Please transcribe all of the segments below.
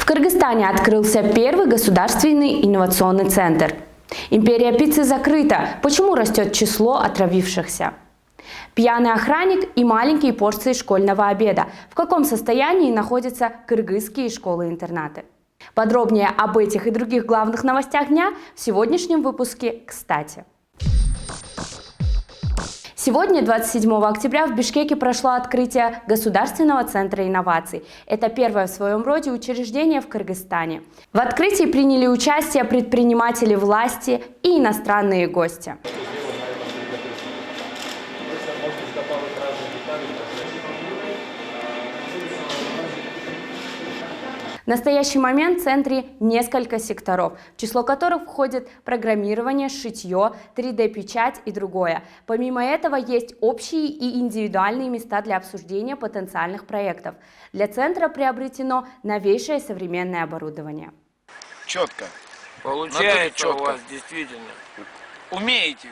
Кыргызстане открылся первый государственный инновационный центр. Империя пиццы закрыта. Почему растет число отравившихся? Пьяный охранник и маленькие порции школьного обеда. В каком состоянии находятся кыргызские школы-интернаты? Подробнее об этих и других главных новостях дня в сегодняшнем выпуске «Кстати». Сегодня, 27 октября, в Бишкеке прошло открытие Государственного центра инноваций. Это первое в своем роде учреждение в Кыргызстане. В открытии приняли участие предприниматели власти и иностранные гости. В настоящий момент в центре несколько секторов, в число которых входит программирование, шитье, 3D-печать и другое. Помимо этого есть общие и индивидуальные места для обсуждения потенциальных проектов. Для центра приобретено новейшее современное оборудование. Четко. Получается у вас действительно. Умеете,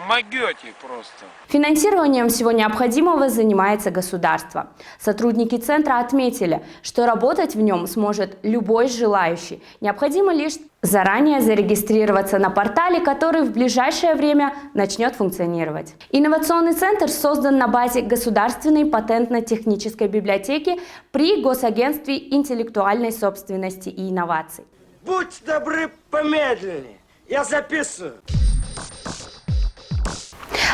могете просто. Финансированием всего необходимого занимается государство. Сотрудники центра отметили, что работать в нем сможет любой желающий. Необходимо лишь заранее зарегистрироваться на портале, который в ближайшее время начнет функционировать. Инновационный центр создан на базе Государственной патентно-технической библиотеки при Госагентстве интеллектуальной собственности и инноваций. Будьте добры, помедленнее. Я записываю.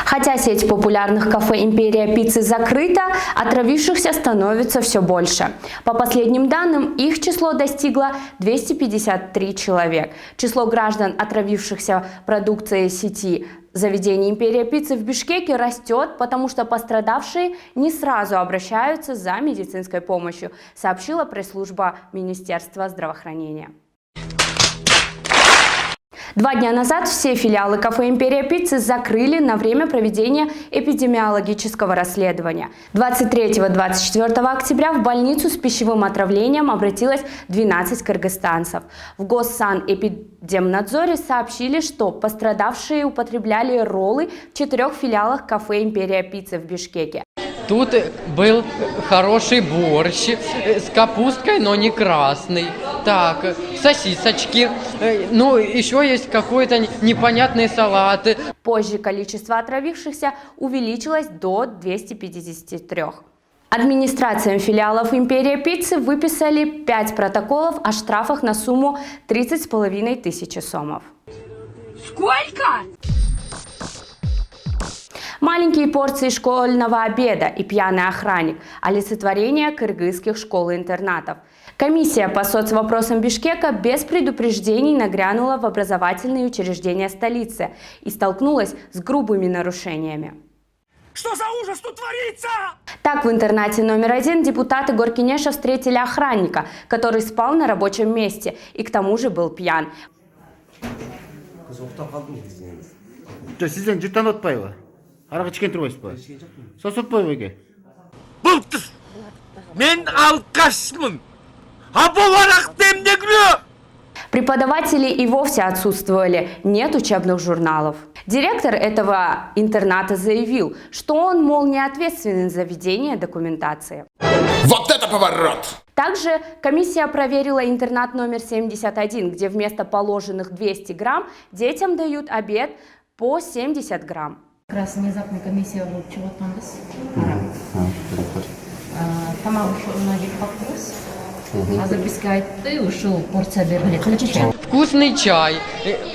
Хотя сеть популярных кафе «Империя пиццы» закрыта, отравившихся становится все больше. По последним данным, их число достигло 253 человек. Число граждан, отравившихся продукцией сети заведений «Империя пиццы» в Бишкеке растет, потому что пострадавшие не сразу обращаются за медицинской помощью, сообщила пресс-служба Министерства здравоохранения. 2 дня назад все филиалы кафе «Империя пиццы» закрыли на время проведения эпидемиологического расследования. 23-24 октября в больницу с пищевым отравлением обратилось 12 кыргызстанцев. В Госсанэпидемнадзоре сообщили, что пострадавшие употребляли роллы в 4 филиалах кафе «Империя пиццы» в Бишкеке. Тут был хороший борщ с капусткой, но не красный. Так, сосисочки. Ну, еще есть какой-то непонятный салат. Позже количество отравившихся увеличилось до 253. Администрациям филиалов «Империя пиццы» выписали 5 протоколов о штрафах на сумму 30,5 тысяч сомов. Сколько? Маленькие порции школьного обеда и пьяный охранник – олицетворение кыргызских школ-интернатов. Комиссия по соцвопросам Бишкека без предупреждений нагрянула в образовательные учреждения столицы и столкнулась с грубыми нарушениями. Что за ужас тут творится? Так, в интернате номер 1 депутаты Горкинеша встретили охранника, который спал на рабочем месте и к тому же был пьян. Араға ішкен тұрмайсыз ба? Сосып қой бөге. Бұлтыр! Мен алкашмын! А бұл арақты емде күлі! Преподаватели и вовсе отсутствовали, нет учебных журналов. Директор этого интерната заявил, что он, мол, не ответственен за ведение документации. Вот это поворот! Также комиссия проверила интернат номер 71, где вместо положенных 200 грамм детям дают обед по 70 грамм. Как раз внезапно комиссия чего там тамақ ушел вопрос, а запискает ты ушел порция бегали. Вкусный чай.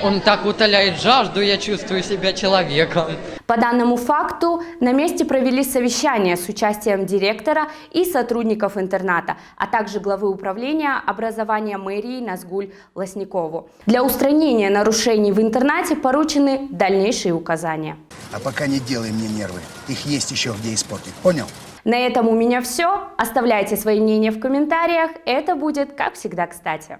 Он так утоляет жажду, я чувствую себя человеком. По данному факту на месте провели совещание с участием директора и сотрудников интерната, а также главы управления образования мэрии Назгуль Лосникову. Для устранения нарушений в интернате поручены дальнейшие указания. А пока не делай мне нервы. Их есть еще где испортить. Понял? На этом у меня все. Оставляйте свои мнения в комментариях. Это будет, как всегда, кстати.